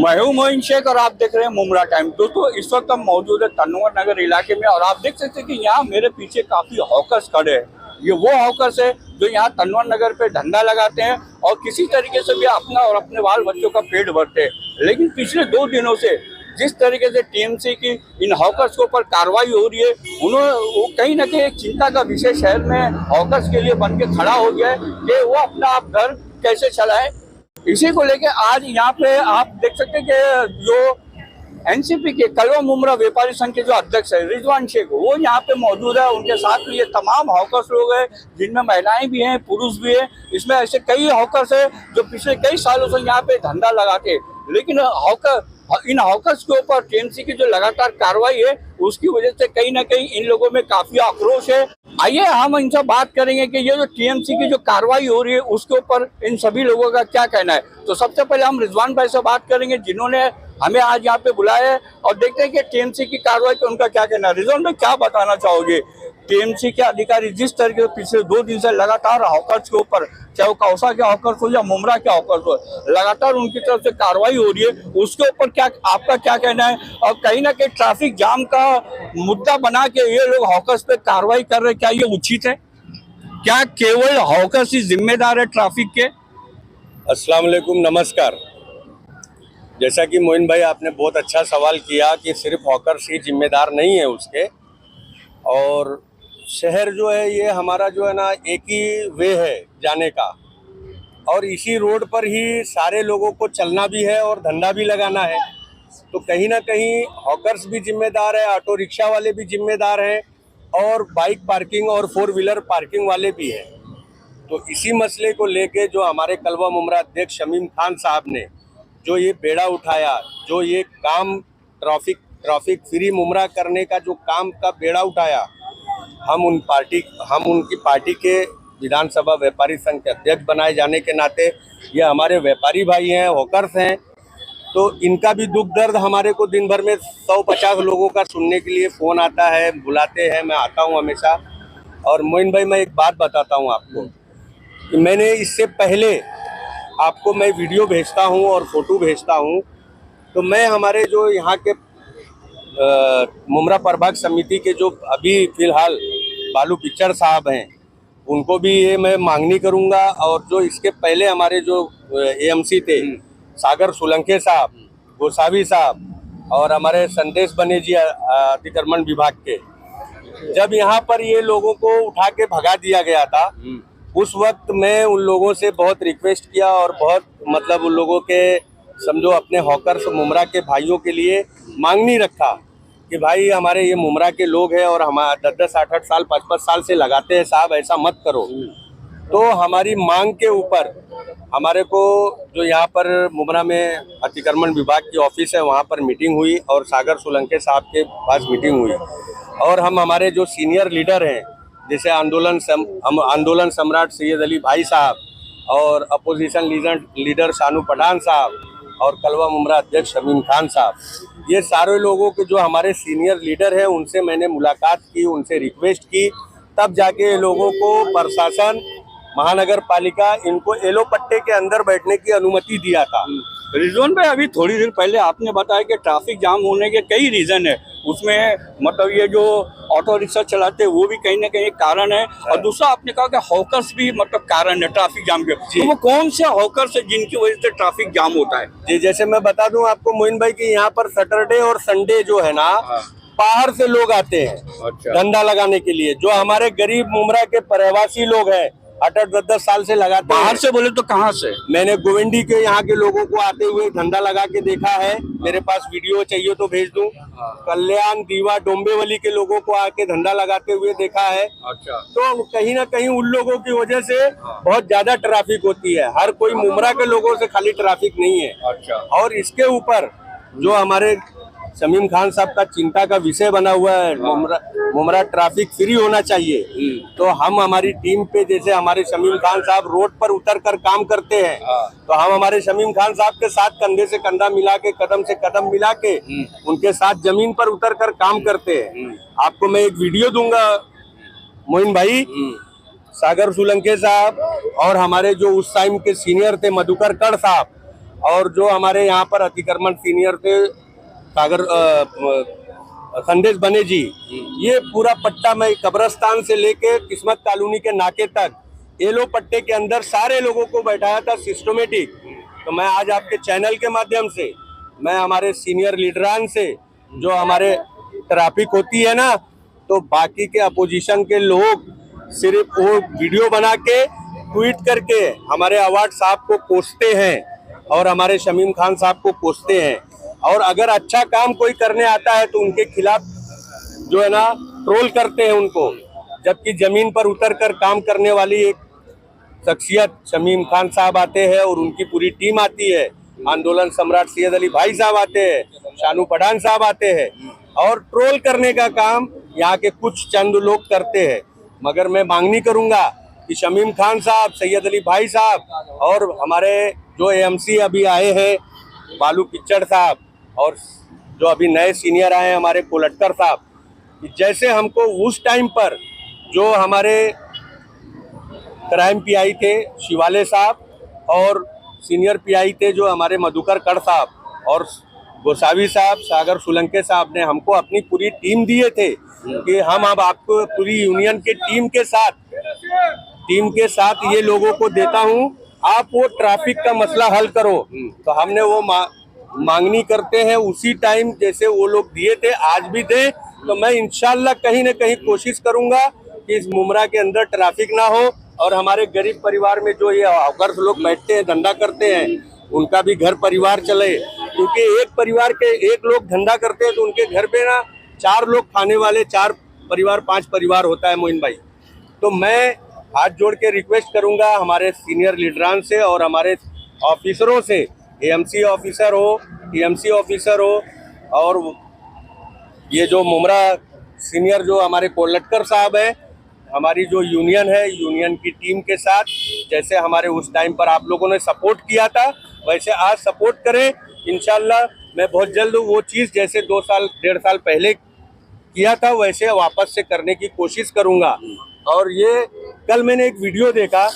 मैं हूं मोइन शेख और आप देख रहे हैं मुमरा टाइम। दोस्तों इस वक्त हम मौजूद है तनवर नगर इलाके में और आप देख सकते हैं कि यहाँ मेरे पीछे काफी हॉकर्स खड़े हैं। ये वो हॉकर्स है जो यहाँ तनवर नगर पे धंधा लगाते हैं और किसी तरीके से भी अपना और अपने बाल बच्चों का पेट भरते हैं। लेकिन पिछले 2 दिनों से जिस तरीके से टीएमसी की इन हॉकर्स के ऊपर कार्रवाई हो रही है, वो कहीं ना कहीं एक चिंता का विषय शहर में हॉकर्स के लिए बन के खड़ा हो गया है कि वो अपना आप घर कैसे चलाएं। इसी को लेके आज यहाँ पे आप देख सकते हैं कि जो एनसीपी के कलवा मुमरा व्यापारी संघ के जो अध्यक्ष है रिजवान शेख, वो यहाँ पे मौजूद है। उनके साथ में ये तमाम हॉकर्स लोग हैं जिनमें महिलाएं भी हैं, पुरुष भी हैं। इसमें ऐसे कई हॉकर्स हैं जो पिछले कई सालों से यहाँ पे धंधा लगाते हैं। लेकिन इन हॉकर्स के ऊपर टीएमसी की जो लगातार कार्रवाई है उसकी वजह से कहीं ना कहीं इन लोगों में काफी आक्रोश है। आइए हम इनसे बात करेंगे कि ये जो टीएमसी की जो कार्रवाई हो रही है उसके ऊपर इन सभी लोगों का क्या कहना है। तो सबसे पहले हम रिजवान भाई से बात करेंगे जिन्होंने हमें आज यहाँ पे बुलाया है और देखते हैं कि टीएमसी की कार्रवाई पे उनका क्या कहना है। रिजवान भाई क्या बताना चाहोगे, टीएमसी के अधिकारी जिस तरीके से पिछले 2 दिन से लगातार हॉकर्स के ऊपर, चाहे वो कौसा के हॉकर्स हो या मुमरा के हॉकर्स हो, लगातार उनकी तरफ से कार्रवाई हो रही है, उसके ऊपर क्या आपका क्या कहना है? और कहीं ना कहीं ट्रैफिक जाम का मुद्दा बना के ये लोग हॉकर्स पे कार्रवाई कर रहे, क्या ये उचित है? क्या केवल हॉकर्स ही जिम्मेदार है ट्रैफिक के? अस्सलाम वालेकुम, नमस्कार। जैसा कि मोइन भाई आपने बहुत अच्छा सवाल किया कि सिर्फ हॉकर्स ही जिम्मेदार नहीं है उसके, और शहर जो है ये हमारा जो है ना एक ही वे है जाने का, और इसी रोड पर ही सारे लोगों को चलना भी है और धंधा भी लगाना है। तो कहीं ना कहीं हॉकर्स भी जिम्मेदार है, ऑटो रिक्शा वाले भी जिम्मेदार हैं, और बाइक पार्किंग और 4 व्हीलर पार्किंग वाले भी हैं। तो इसी मसले को लेके जो हमारे कलवा मुमरा अध्यक्ष शमीम खान साहब ने जो ये बेड़ा उठाया, जो ये काम ट्रैफिक फ्री मुमरा करने का जो काम का बेड़ा उठाया, हम उनकी पार्टी के विधानसभा व्यापारी संघ के अध्यक्ष बनाए जाने के नाते ये हमारे व्यापारी भाई हैं, हॉकर्स हैं, तो इनका भी दुख दर्द हमारे को दिन भर में 150 लोगों का सुनने के लिए फ़ोन आता है, बुलाते हैं, मैं आता हूं हमेशा। और मोइन भाई मैं एक बात बताता हूं आपको कि मैंने इससे पहले आपको मैं वीडियो भेजता हूं और फ़ोटो भेजता हूं, तो मैं हमारे जो यहाँ के मुमरा प्रभाग समिति के जो अभी फ़िलहाल बालू पिक्चर साहब हैं उनको भी ये मैं मांगनी करूँगा, और जो इसके पहले हमारे जो एएमसी थे सागर सोलंके साहब, गोसावी साहब और हमारे संदेश बने जी अतिक्रमण विभाग के, जब यहाँ पर ये लोगों को उठा के भगा दिया गया था उस वक्त मैं उन लोगों से बहुत रिक्वेस्ट किया और बहुत मतलब उन लोगों के समझो अपने हॉकर्स मुमरा के भाइयों के लिए मांगनी रखा कि भाई हमारे ये मुमरा के लोग हैं और हम 10-10, 8-8 साल 5-5 साल से लगाते हैं साहब, ऐसा मत करो। तो हमारी मांग के ऊपर हमारे को जो यहाँ पर मुमरा में अतिक्रमण विभाग की ऑफिस है वहाँ पर मीटिंग हुई और सागर सोलंके साहब के पास मीटिंग हुई, और हम हमारे जो सीनियर लीडर हैं जैसे आंदोलन सम्राट सैयद अली भाई साहब और अपोजिशन लीडर शानू पठान साहब और कलवा मुमरा अध्यक्ष शमीम खान साहब, ये सारे लोगों के जो हमारे सीनियर लीडर हैं उनसे मैंने मुलाकात की, उनसे रिक्वेस्ट की, तब जाके लोगों को प्रशासन महानगर पालिका इनको एलो पट्टे के अंदर बैठने की अनुमति दिया था। रिजवान भाई अभी थोड़ी देर पहले आपने बताया कि ट्रैफिक जाम होने के कई रीजन है, उसमें मतलब ये जो ऑटो रिक्शा चलाते हैं वो भी कहीं ना कहीं कारण है, और दूसरा आपने कहा कि हॉकर्स भी मतलब कारण है ट्रैफिक जाम के। तो वो कौन से हॉकर्स है जिनकी वजह से ट्रैफिक जाम होता है? जी, जैसे मैं बता दूं आपको मोइन भाई कि यहाँ पर सैटरडे और संडे जो है ना बाहर से लोग आते हैं धंधा लगाने के लिए, जो हमारे गरीब मुमरा के प्रवासी लोग हैं 8-8, 10-10 साल से लगाते हैं। बाहर से बोले तो कहाँ से? मैंने गोविंदी के यहाँ के लोगों को आते हुए धंधा लगा के देखा है, मेरे पास वीडियो चाहिए तो भेज दूं। कल्याण, दीवा, डोंबिवली के लोगों को आके धंधा लगाते हुए देखा है। अच्छा। तो कहीं ना कहीं उन लोगों की वजह से बहुत ज्यादा ट्रैफिक होती है, हर कोई मुमरा के लोगों से खाली ट्रैफिक नहीं है। अच्छा। और इसके ऊपर जो हमारे शमीम खान साहब का चिंता का विषय बना हुआ है, मुमरा ट्रैफिक फ्री होना चाहिए, तो हम हमारी टीम पे जैसे हमारे शमीम खान साहब रोड पर उतर कर काम करते हैं, तो हम हमारे शमीम खान साहब के साथ कंधे से कंधा मिला के, कदम से कदम मिला के उनके साथ जमीन पर उतर कर काम करते हैं। आपको मैं एक वीडियो दूंगा मोइन भाई, सागर सोलंके साहब और हमारे जो उस टाइम के सीनियर थे मधुकर कड़ साहब, और जो हमारे यहाँ पर अतिक्रमण सीनियर थे सागर संदेश बने जी, ये पूरा पट्टा में कब्रस्तान से लेके किस्मत कॉलोनी के नाके तक येलो पट्टे के अंदर सारे लोगों को बैठाया था सिस्टमेटिक। तो मैं आज आपके चैनल के माध्यम से मैं हमारे सीनियर लीडरान से, जो हमारे ट्रैफिक होती है ना, तो बाकी के अपोजिशन के लोग सिर्फ वो वीडियो बना के ट्वीट करके हमारे अवार्ड साहब को कोसते हैं और हमारे शमीम खान साहब को कोसते हैं, और अगर अच्छा काम कोई करने आता है तो उनके खिलाफ जो है ना ट्रोल करते हैं उनको, जबकि जमीन पर उतर कर काम करने वाली एक शख्सियत शमीम खान साहब आते हैं और उनकी पूरी टीम आती है, आंदोलन सम्राट सैयद अली भाई साहब आते हैं, शानू पठान साहब आते हैं, और ट्रोल करने का काम यहाँ के कुछ चंद लोग करते हैं। मगर मैं मांगनी करूँगा कि शमीम खान साहब, सैयद अली भाई साहब और हमारे जो एएमसी अभी आए हैं बालू किच्चड़ साहब, और जो अभी नए सीनियर आए हैं हमारे कोलटकर साहब, कि जैसे हमको उस टाइम पर जो हमारे क्राइम पीआई थे शिवाले साहब और सीनियर पीआई थे जो हमारे मधुकर कड़ साहब और गोसावी साहब, सागर सोलंके साहब ने हमको अपनी पूरी टीम दिए थे कि हम अब आपको पूरी यूनियन के टीम के साथ ये लोगों को देता हूँ, आप वो ट्रैफिक का मसला हल करो। तो हमने वो मांगनी करते हैं उसी टाइम जैसे वो लोग दिए थे, आज भी दे। तो मैं इंशाल्लाह कहीं न कहीं कोशिश करूंगा कि इस मुमरा के अंदर ट्रैफिक ना हो और हमारे गरीब परिवार में जो ये हॉकर्स लोग बैठते हैं, धंधा करते हैं, उनका भी घर परिवार चले। क्योंकि एक परिवार के एक लोग धंधा करते हैं तो उनके घर पे ना 4 लोग खाने वाले, 4 परिवार 5 परिवार होता है मोइन भाई। तो मैं हाथ जोड़ के रिक्वेस्ट करूंगा हमारे सीनियर लीडरान से और हमारे ऑफिसरों से, एएमसी ऑफिसर हो, टीएमसी ऑफिसर हो, और ये जो मुमरा सीनियर जो हमारे कोलटकर साहब है, हमारी जो यूनियन है, यूनियन की टीम के साथ जैसे हमारे उस टाइम पर आप लोगों ने सपोर्ट किया था वैसे आज सपोर्ट करें। इंशाल्लाह मैं बहुत जल्द वो चीज़ जैसे 2 साल 1.5 साल पहले किया था वैसे वापस से करने की कोशिश करूंगा। और ये कल मैंने एक वीडियो देखा,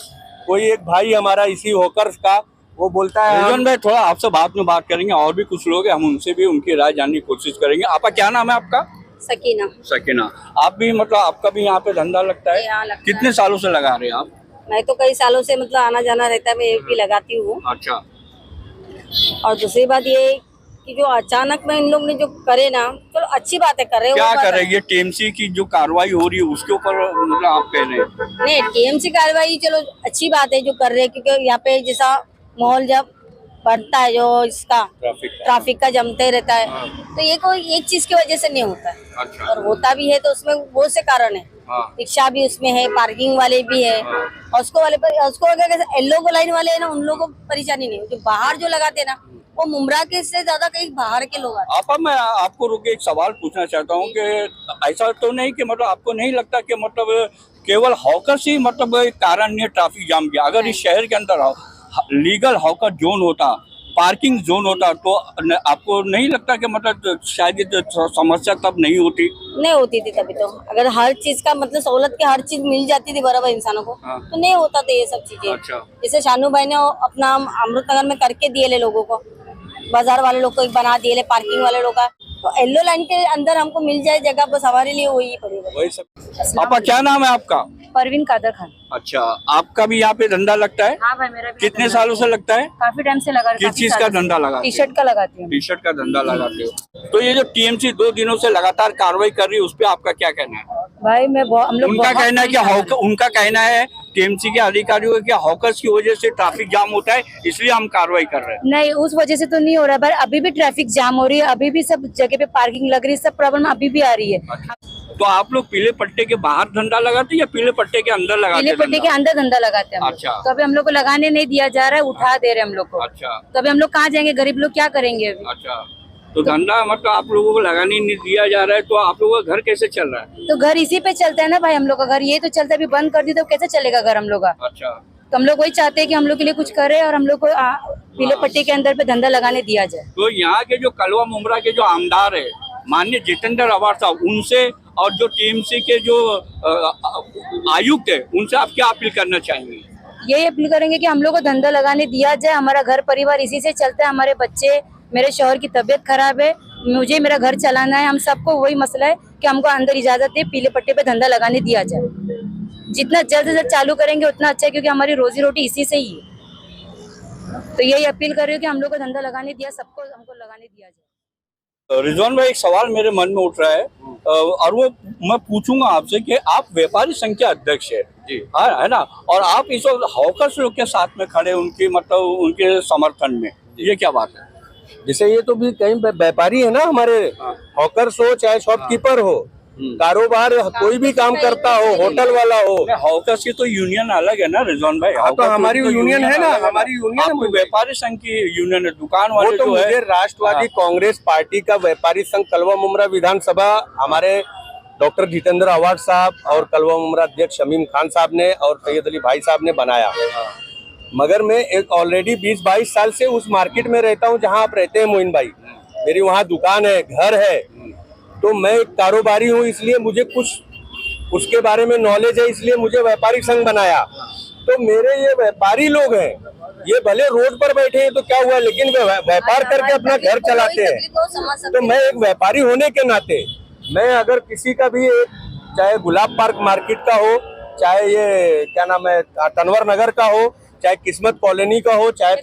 कोई एक भाई हमारा इसी हॉकर्स का, वो बोलता है रिजवान भाई थोड़ा आपसे बाद में बात करेंगे, और भी कुछ लोग हैं, हम उनसे भी उनकी राय जानने की कोशिश करेंगे। आपका क्या नाम है? आपका सकीना। सकीना, आप भी मतलब आपका भी यहाँ पे धंधा लगता है? यहाँ लगता कितने सालों से लगा रहे हैं आप? मैं तो कई सालों से मतलब आना जाना रहता है, मैं भी लगाती हूँ। अच्छा। और दूसरी बात ये कि जो अचानक में इन लोग ने जो करे ना, चलो अच्छी बात है, कर रहे हो। क्या कर रहे हैं? ये टीएमसी की जो कार्रवाई हो रही है उसके ऊपर मतलब आप कह रहे हैं? नहीं, टीएमसी कार्रवाई चलो अच्छी बात है जो कर रहे हैं, क्योंकि यहाँ पे जैसा माहौल जब बढ़ता है जो इसका ट्रैफिक का जमते रहता है, तो ये कोई एक चीज की वजह से नहीं होता है। अच्छा। और होता भी है तो उसमें बहुत से कारण है। रिक्शा भी उसमें है, पार्किंग वाले भी है, और उसको अगर येलो लाइन वाले है ना, उन लोगों को परेशानी नहीं। जो बाहर जो लगाते हैं ना, वो मुमरा के से ज्यादा कहीं बाहर के लोग आते हैं। आपा मैं आपको रुके एक सवाल पूछना चाहता हूँ कि ऐसा तो नहीं कि मतलब आपको नहीं लगता कि मतलब केवल हॉकर्स ही मतलब एक कारण नहीं है ट्रैफिक जाम की? अगर इस शहर के अंदर लीगल हॉकर जोन होता, पार्किंग जोन होता, तो आपको नहीं लगता कि मतलब शायद ये समस्या तब नहीं होती? नहीं होती थी तभी तो। अगर हर चीज का मतलब सहूलत की हर चीज मिल जाती थी बराबर इंसानों को, तो नहीं होता था ये सब चीजें। अच्छा। जैसे शानू भाई ने अपना अमृतनगर में करके दिए ले लोगों को, बाजार वाले लोग को एक बना दिए ले, पार्किंग वाले लोग का। तो येलो लाइन के अंदर हमको मिल जाए जगह, बस हमारे लिए वही पड़ेगा। वही सब। आपका क्या नाम है आपका? परवीन कादर खान। अच्छा, आपका भी यहाँ पे धंधा लगता है? हाँ भाई, मेरा भी। कितने सालों से लगता है? काफी टाइम से लगा। किस चीज का धंधा लगा? टी शर्ट का लगाती हूँ। टी शर्ट का धंधा लगाते हो? तो ये जो टीएमसी 2 दिनों से लगातार कार्रवाई कर रही है, उस पर आपका क्या कहना है? भाई हम लोग उनका कहना है कि उनका कहना है टीएमसी के अधिकारियों का कि हॉकर्स की वजह से ट्रैफिक जाम होता है, इसलिए हम कार्रवाई कर रहे हैं। नहीं, उस वजह से तो नहीं हो रहा है, अभी भी ट्रैफिक जाम हो रही है, अभी भी सब जगह पे पार्किंग लग रही है, सब प्रॉब्लम अभी भी आ रही है। अच्छा। तो आप लोग पीले पट्टे के बाहर धंधा लगाते हैं या पीले पट्टे के अंदर लगाते हैं? पीले पट्टे के अंदर धंधा लगाते हैं। अच्छा। तो अभी हम लोग को लगाने नहीं दिया जा रहा है, उठा दे रहे हैं हम लोग को। अच्छा। तो अभी हम लोग कहाँ जाएंगे? गरीब लोग क्या करेंगे अभी? अच्छा। तो धंधा मतलब आप लोगों को लगाने नहीं दिया जा रहा है, तो आप लोगों का घर कैसे चल रहा है? तो घर इसी पे चलता है ना भाई, हम लोग का घर ये तो चलता है। अभी बंद कर दी तो कैसे चलेगा घर हम लोग का? अच्छा। तो हम लोग वही चाहते हैं कि हम लोग के लिए कुछ करे और हम लोग को पीले पट्टी के अंदर पे धंधा लगाने दिया जाए। तो यहाँ के जो कलवा मुमरा के जो आमदार है माननीय जितेंद्र अवार साहब, उनसे और जो टीएमसी के जो आयुक्त है, उनसे आप क्या अपील करना चाहेंगे? यही अपील करेंगे कि हम लोग को धंधा लगाने दिया जाए। हमारा घर परिवार इसी से चलता है, हमारे बच्चे, मेरे शौहर की तबीयत खराब है, मुझे मेरा घर चलाना है। हम सबको वही मसला है कि हमको अंदर इजाजत दे, पीले पट्टे पे धंधा लगाने दिया जाए। जितना जल्द से जल्द चालू करेंगे उतना अच्छा है, क्योंकि हमारी रोजी रोटी इसी से ही है। तो यही अपील कर रही हूँ कि हम लोग को धंधा लगाने दिया, सबको हमको लगाने दिया जाए। रिजवान भाई, एक सवाल मेरे मन में उठ रहा है और वो मैं पूछूंगा आपसे कि आप व्यापारी संघ के अध्यक्ष है जी, है ना, और आप इस वक्त हॉकर्स लोग के साथ में खड़े, उनकी मतलब उनके समर्थन में, ये क्या बात है? जैसे ये तो भी कहीं व्यापारी है ना हमारे, हॉकर्स हो चाहे शॉपकीपर हो, कारोबार कोई भी काम करता हो, होटल वाला हो। हॉकर्स की तो यूनियन अलग है ना रिजवान भाई। हाँ, तो हमारी यूनियन है ना, हमारी यूनियन आपको व्यापारी संघ की यूनियन है, दुकान वाले तो जो है। मुझे राष्ट्रवादी कांग्रेस पार्टी का व्यापारी संघ कलवा मुमरा विधानसभा हमारे डॉक्टर जितेंद्र आवाड साहब और कलवा मुमरा अध्यक्ष शमीम खान साहब ने और सैयद अली भाई साहब ने बनाया। मगर मैं एक ऑलरेडी 20-22 साल से उस मार्केट में रहता हूँ जहाँ आप रहते हैं मोइन भाई। मेरी वहाँ दुकान है, घर है, तो मैं एक कारोबारी हूँ, इसलिए मुझे कुछ उसके बारे में नॉलेज है, इसलिए मुझे व्यापारी संघ बनाया। तो मेरे ये व्यापारी लोग हैं, ये भले रोड पर बैठे हैं तो क्या हुआ, लेकिन वे व्यापार करके अपना घर चलाते हैं। तो मैं एक व्यापारी होने के नाते मैं अगर किसी का भी एक, चाहे गुलाब पार्क मार्केट का हो, चाहे ये क्या नाम है तनवर नगर का हो, चाहे किस्मत कॉलोनी का हो, चाहे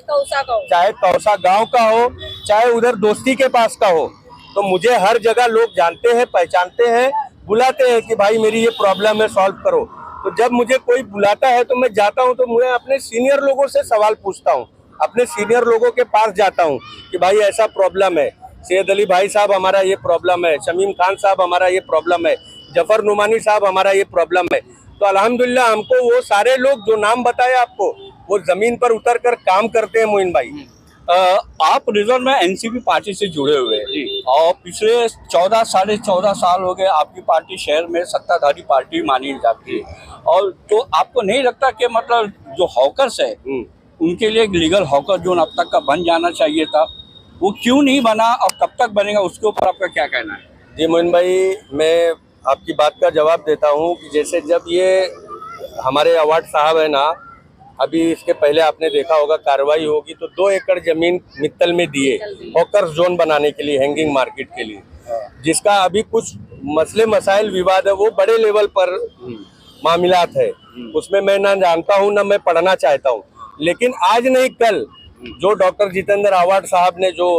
कौसा गांव का हो, चाहे उधर दोस्ती के पास का हो, तो मुझे हर जगह लोग जानते हैं, पहचानते हैं, बुलाते हैं कि भाई मेरी ये प्रॉब्लम है, सॉल्व करो। तो जब मुझे कोई बुलाता है तो मैं जाता हूँ, तो मैं अपने सीनियर लोगों से सवाल पूछता हूँ, अपने सीनियर लोगों के पास जाता हूँ कि भाई ऐसा प्रॉब्लम है, सैयद अली भाई साहब हमारा ये प्रॉब्लम है, शमीम खान साहब हमारा ये प्रॉब्लम है, जफर नुमानी साहब हमारा ये प्रॉब्लम है। तो अल्हम्दुलिल्लाह हमको वो सारे लोग जो नाम बताए आपको, वो जमीन पर उतर कर काम करते हैं मोइन भाई। आप रिजर्व में एनसीपी पार्टी से जुड़े हुए हैं और पिछले 14 साल हो गए आपकी पार्टी शहर में सत्ताधारी पार्टी मानी जाती है, और तो आपको नहीं लगता कि मतलब जो हॉकर्स है उनके लिए एक लीगल हॉकर जोन अब तक का बन जाना चाहिए था, वो क्यों नहीं बना और कब तक बनेगा, उसके ऊपर आपका क्या कहना है? जी मोइन भाई, मैं आपकी बात का जवाब देता हूँ कि जैसे जब ये हमारे अवार्ड साहब है ना, अभी इसके पहले आपने देखा होगा कार्रवाई होगी तो 2 एकड़ जमीन मित्तल में दिए हॉकर्स जोन बनाने के लिए, हैंगिंग मार्केट के लिए, जिसका अभी कुछ मसले मसाइल विवाद है, वो बड़े लेवल पर मामलात है, उसमें मैं ना जानता हूँ ना मैं पढ़ना चाहता हूँ। लेकिन आज नहीं कल जो डॉक्टर जितेंद्र आवाड साहब ने जो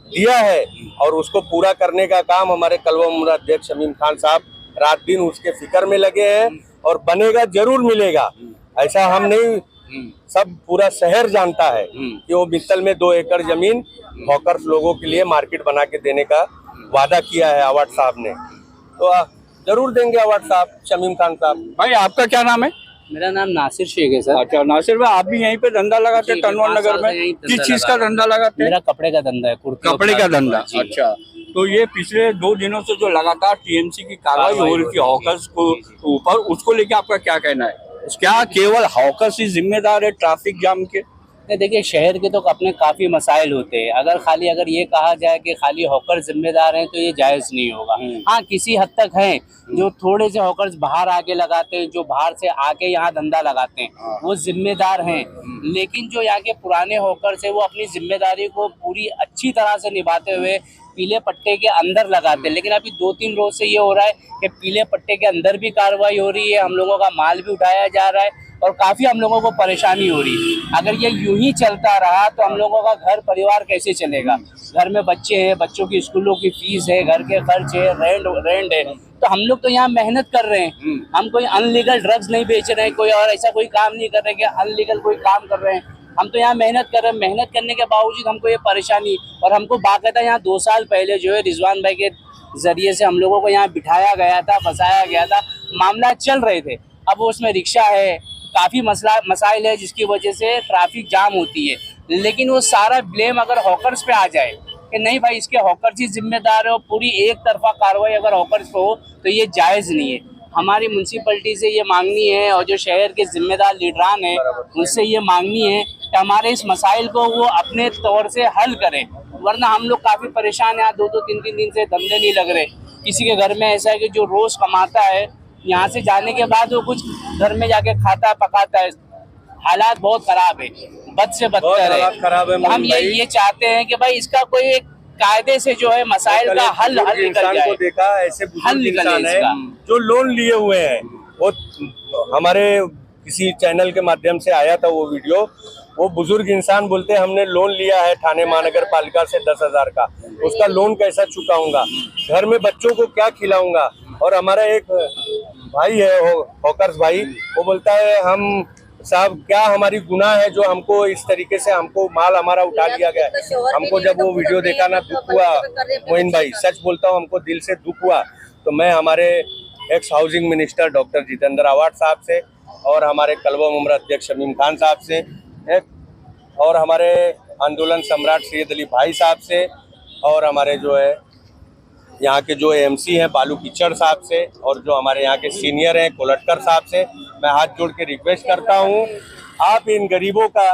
दिया है और उसको पूरा करने का काम हमारे कलवा मुमरा अध्यक्ष शमीम खान साहब रात दिन उसके फिक्र में लगे हैं, और बनेगा जरूर मिलेगा, ऐसा हम नहीं, सब पूरा शहर जानता है कि वो मित्तल में 2 एकड़ जमीन हॉकर्स लोगों के लिए मार्केट बना के देने का वादा किया है अवाड साहब ने, तो जरूर देंगे अवाड साहब, शमीम खान साहब। भाई आपका क्या नाम है? मेरा नाम नासिर शेख है सर। अच्छा नासिर भाई, आप भी यहीं पे धंधा लगाते हैं तनवर नगर में? किस चीज का धंधा लगाते हैं? मेरा कपड़े का धंधा है, कपड़े का धंधा। अच्छा, तो ये पिछले 2 दिनों से जो लगातार टीएमसी की कार्रवाई हो रही थी हॉकर्स को ऊपर, उसको लेके आपका क्या कहना है? क्या केवल हॉकर्स ही जिम्मेदार है ट्रैफिक जाम के? नहीं, देखिए शहर के तो अपने काफ़ी मसाइल होते हैं, अगर ये कहा जाए कि खाली हॉकर जिम्मेदार हैं तो ये जायज़ नहीं होगा। हाँ, किसी हद तक हैं जो थोड़े से हॉकर्स बाहर आके लगाते हैं, जो बाहर से आके यहाँ धंधा लगाते हैं, वो जिम्मेदार हैं। लेकिन जो यहाँ के पुराने हॉकर्स हैं वो अपनी जिम्मेदारी को पूरी अच्छी तरह से निभाते हुए पीले पट्टे के अंदर लगाते हैं। लेकिन अभी 2-3 रोज से ये हो रहा है कि पीले पट्टे के अंदर भी कार्रवाई हो रही है, हम लोगों का माल भी उठाया जा रहा है और काफ़ी हम लोगों को परेशानी हो रही है। अगर ये यूं ही चलता रहा तो हम लोगों का घर परिवार कैसे चलेगा? घर में बच्चे हैं, बच्चों की स्कूलों की फीस है, घर के खर्च है, रेंट है। तो हम लोग तो यहाँ मेहनत कर रहे हैं, हम कोई अनलीगल ड्रग्स नहीं बेच रहे हैं, कोई और ऐसा कोई काम नहीं कर रहे कि अनलीगल कोई काम कर रहे हैं। हम तो यहाँ मेहनत कर रहे हैं, मेहनत करने के बावजूद हमको ये परेशानी, और हमको बाकायदा यहाँ 2 साल पहले जो है रिजवान भाई के जरिए से हम लोगों को यहाँ बिठाया गया था, फंसाया गया था, मामला चल रहे थे। अब वो उसमें रिक्शा है, काफ़ी मसाइल है जिसकी वजह से ट्रैफिक जाम होती है। लेकिन वो सारा ब्लेम अगर हॉकर्स पे आ जाए कि नहीं भाई इसके हॉकर्स ही जिम्मेदार है, और पूरी एक तरफा कार्रवाई अगर हॉकर्स पे हो तो ये जायज़ नहीं है। हमारी म्यूनसिपलिटी से ये मांगनी है और जो शहर के जिम्मेदार लीडरान हैं उनसे ये मांगनी है कि हमारे इस मसाइल को वो अपने तौर से हल करें, वरना हम लोग काफ़ी परेशान हैं। 2-2, 3-3 दिन से धंधे नहीं लग रहे। किसी के घर में ऐसा है कि जो रोज़ कमाता है, यहाँ से जाने के बाद वो कुछ घर में जाके खाता पकाता है, हालात बहुत खराब है, बद से बहुत बदतर हालात है। खराब है तो हम मोहन भाई। ये चाहते हैं कि भाई इसका कोई एक कायदे से जो है मसाइल का हल बुजुर्ग निकल इंसान जाए। को देखा, ऐसे हल बुजुर्ग निकले इंसान है इसका। जो लोन लिए हुए हैं। वो हमारे किसी चैनल के माध्यम से आया था वो वीडियो। वो बुजुर्ग इंसान बोलते हमने लोन लिया है थाने महानगर पालिका से 10,000 का, उसका लोन कैसा चुकाऊंगा, घर में बच्चों को क्या खिलाऊंगा। और हमारा एक भाई है हॉकर्स भाई, वो बोलता है हम साहब क्या हमारी गुनाह है जो हमको इस तरीके से हमको माल हमारा उठा लिया गया है। हमको जब वो वीडियो देखा ना दुख हुआ मोइन भाई, सच बोलता हूँ हमको दिल से दुख हुआ। तो मैं हमारे ex housing minister doctor Jitendra Awhad साहब से और हमारे कलवा मुमरा अध्यक्ष शमीम खान साहब से और हमारे आंदोलन सम्राट सैयद अली भाई साहब से और हमारे जो है यहाँ के जो एमसी हैं बालू कीचड़ साहब से और जो हमारे यहाँ के सीनियर हैं कोलटकर साहब से मैं हाथ जोड़ के रिक्वेस्ट करता हूँ, आप इन गरीबों का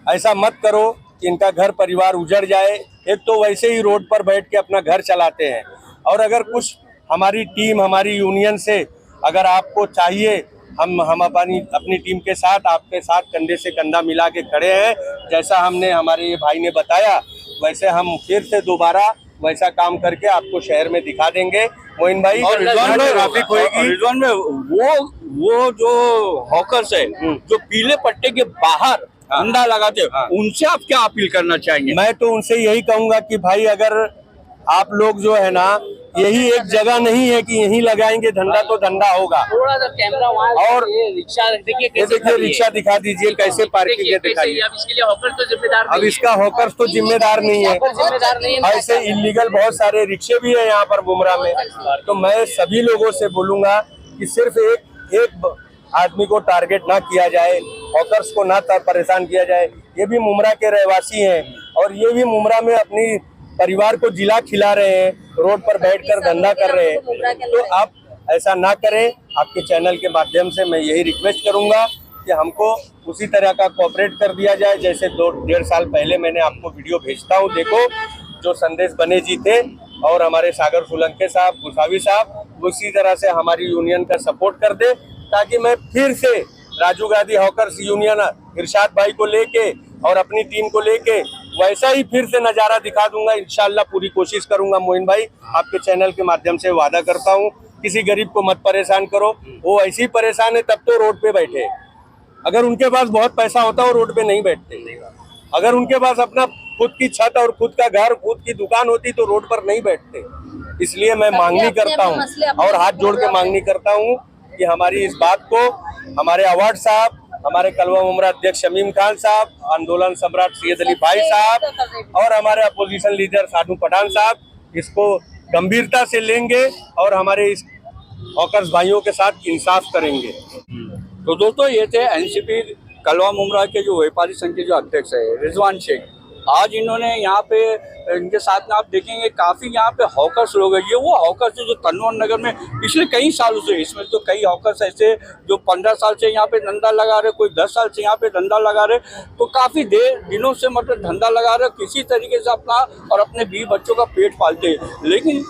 ऐसा मत करो कि इनका घर परिवार उजड़ जाए। एक तो वैसे ही रोड पर बैठ के अपना घर चलाते हैं, और अगर कुछ हमारी टीम हमारी यूनियन से अगर आपको चाहिए, हम अपनी टीम के साथ आपके साथ कंधे से कंधा मिला के खड़े हैं। जैसा हमने हमारे ये भाई ने बताया वैसे हम फिर से दोबारा वैसा काम करके आपको शहर में दिखा देंगे मोइन भाई। और रिजवान में ट्रैफिक होगी। रिजवान में वो जो हॉकर्स है जो पीले पट्टे के बाहर धंधा लगाते हैं, उनसे आप क्या अपील करना चाहेंगे? मैं तो उनसे यही कहूंगा कि भाई अगर आप लोग जो है ना, यही एक जगह नहीं है कि यहीं लगाएंगे धंधा तो धंधा होगा। थोड़ा सा कैमरा वहाँ और ये रिक्शा देखिए ये कैसे देखिए रिक्शा दिखा दीजिए कैसे पार्किंग है, दिखाइए। अब इसके लिए हॉकर तो जिम्मेदार अब नहीं है। इसका हॉकर्स तो जिम्मेदार नहीं है, हॉकर जिम्मेदार नहीं है। ऐसे इलीगल बहुत सारे रिक्शे भी है यहाँ पर बुमरा में। तो मैं सभी लोगों से बोलूंगा कि सिर्फ एक आदमी को टारगेट ना किया जाए, हॉकर्स को ना परेशान किया जाए। ये भी मुमरा के रहवासी हैं और ये भी मुमरा में अपनी परिवार को जिला खिला रहे हैं, रोड पर बैठकर धंधा कर रहे हैं। तो आप ऐसा ना करें। आपके चैनल के माध्यम से मैं यही रिक्वेस्ट करूंगा कि हमको उसी तरह का कोऑपरेट कर दिया जाए जैसे 2-1.5 साल पहले मैंने आपको वीडियो भेजता हूं, देखो जो संदेश बने जी थे और हमारे सागर सोलंके साहब, गुसावी साहब, उसी तरह से हमारी यूनियन का सपोर्ट कर दे ताकि मैं फिर से राजू गांधी हॉकर्स यूनियन इरशाद भाई को लेके और अपनी टीम को लेके वैसा ही फिर से नज़ारा दिखा दूंगा। इंशाल्लाह पूरी कोशिश करूंगा मोइन भाई, आपके चैनल के माध्यम से वादा करता हूं। किसी गरीब को मत परेशान करो, वो ऐसे ही परेशान है तब तो रोड पे बैठे। अगर उनके पास बहुत पैसा होता वो रोड पे नहीं बैठते। अगर उनके पास अपना खुद की छत और खुद का घर, खुद की दुकान होती तो रोड पर नहीं बैठते। इसलिए मैं मांगनी करता हूँ और हाथ जोड़ के मांगनी करता हूँ कि हमारी इस बात को हमारे अवार्ड साहब, हमारे कलवा मुमरा अध्यक्ष शमीम खान साहब, आंदोलन सम्राट सैयद अली भाई साहब और हमारे अपोजिशन लीडर साधु पठान साहब इसको गंभीरता से लेंगे और हमारे इस हॉकर्स भाइयों के साथ इंसाफ करेंगे। तो दोस्तों ये थे एनसीपी कलवा मुमरा के जो व्यापारी संघ के जो अध्यक्ष है रिजवान शेख। आज इन्होंने यहाँ पे इनके साथ में आप देखेंगे काफ़ी यहाँ पे हॉकर्स लोग हैं। ये वो हॉकर्स है जो तनवर नगर में पिछले कई सालों से, इसमें तो कई हॉकर्स ऐसे जो 15 साल से यहाँ पे धंधा लगा रहे, कोई 10 साल से यहाँ पे धंधा लगा रहे, तो काफ़ी दिनों से मतलब धंधा लगा रहे, किसी तरीके से अपना और अपने 20 बच्चों का पेट पालते हैं। लेकिन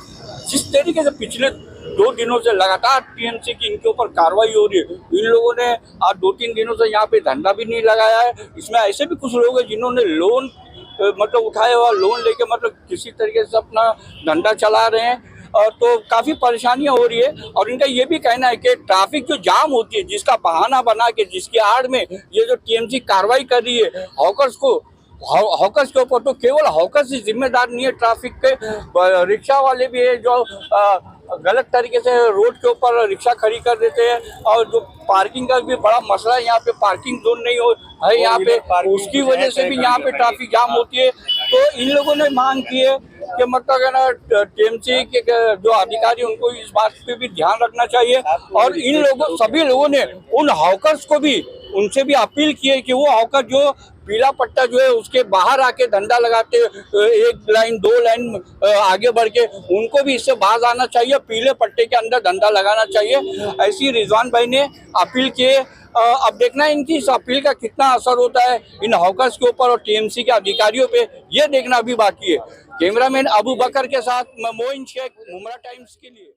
जिस तरीके से पिछले 2 दिनों से लगातार टीएमसी की इनके ऊपर कार्रवाई हो रही है, इन लोगों ने आज 2-3 दिनों से यहाँ पे धंधा भी नहीं लगाया है। इसमें ऐसे भी कुछ लोग हैं जिन्होंने लोन मतलब उठाया हुआ लोन लेके मतलब किसी तरीके से अपना धंधा चला रहे हैं और तो काफ़ी परेशानियां हो रही है। और इनका ये भी कहना है कि ट्रैफिक जो जाम होती है जिसका बहाना बना के जिसकी आड़ में ये जो टीएमसी कार्रवाई कर रही है हॉकर्स के ऊपर, तो केवल हॉकर्स ही जिम्मेदार नहीं है, ट्रैफिक के रिक्शा वाले भी है जो गलत तरीके से रोड के ऊपर रिक्शा खड़ी कर देते हैं। और जो पार्किंग का भी बड़ा मसला है, यहाँ पे पार्किंग जोन नहीं हो है यहाँ पे, उसकी वजह से भी यहाँ पे ट्रैफिक जाम होती है। तो इन लोगों ने मांग की है कि मतलब है ना टीएमसी के जो अधिकारी उनको इस बात पे भी ध्यान रखना चाहिए। और इन लोगों सभी लोगों ने उन हॉकर्स को भी उनसे भी अपील की है कि वो हॉकर जो पीला पट्टा जो है उसके बाहर आके धंधा लगाते 1 लाइन 2 लाइन आगे बढ़ के, उनको भी इससे बाहर आना चाहिए, पीले पट्टे के अंदर धंधा लगाना चाहिए। ऐसी रिजवान भाई ने अपील की है। अब देखना है इनकी इस अपील का कितना असर होता है इन हॉकर्स के ऊपर और टीएमसी के अधिकारियों पे, ये देखना भी बाकी है। कैमरामैन अबू बकर के साथ मोइन शेख, मुमरा टाइम्स के लिए।